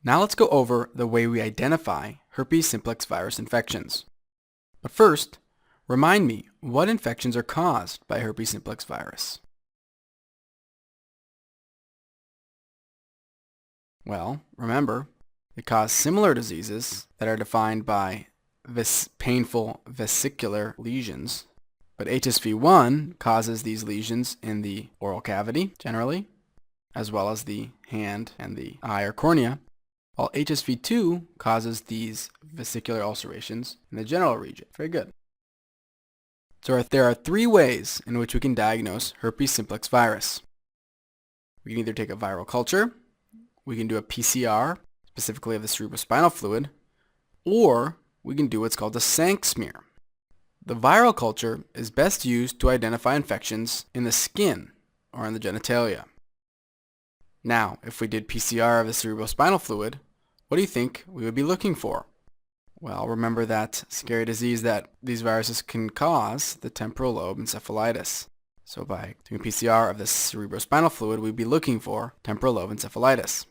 Now let's go over the way we identify herpes simplex virus infections. But first, remind me, what infections are caused by herpes simplex virus? Well, remember, they cause similar diseases that are defined by painful vesicular lesions. But HSV1 causes these lesions in the oral cavity, generally, as well as the hand and the eye or cornea, while HSV2 causes these vesicular ulcerations in the genital region. Very good. So there are three ways in which we can diagnose herpes simplex virus. We can either take a viral culture, we can do a PCR, specifically of the cerebrospinal fluid, or we can do what's called a Sank smear. The viral culture is best used to identify infections in the skin or in the genitalia. Now, if we did PCR of the cerebrospinal fluid, what do you think we would be looking for? Well, remember that scary disease that these viruses can cause, the temporal lobe encephalitis. So by doing PCR of the cerebrospinal fluid, we'd be looking for temporal lobe encephalitis.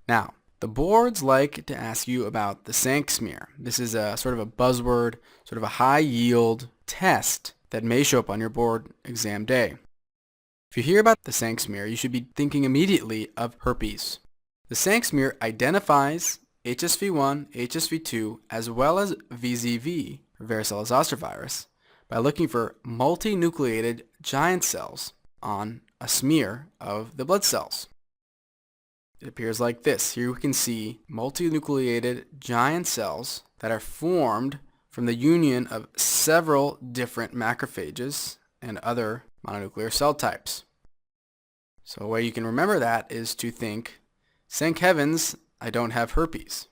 Now, the boards like to ask you about the Sank smear. This is a sort of a buzzword, sort of a high-yield test that may show up on your board exam day. If you hear about the Sank smear, you should be thinking immediately of herpes. The Sank smear identifies HSV1, HSV2, as well as VZV, or varicella zoster virus, by looking for multinucleated giant cells on a smear of the blood cells. It appears like this. Here we can see multinucleated giant cells that are formed from the union of several different macrophages and other mononuclear cell types. So a way you can remember that is to think, thank heavens I don't have herpes.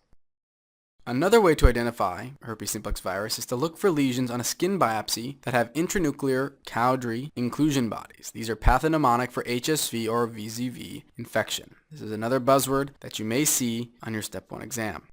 Another way to identify herpes simplex virus is to look for lesions on a skin biopsy that have intranuclear Cowdrey inclusion bodies. These are pathognomonic for HSV or VZV infection. This is another buzzword that you may see on your Step 1 exam.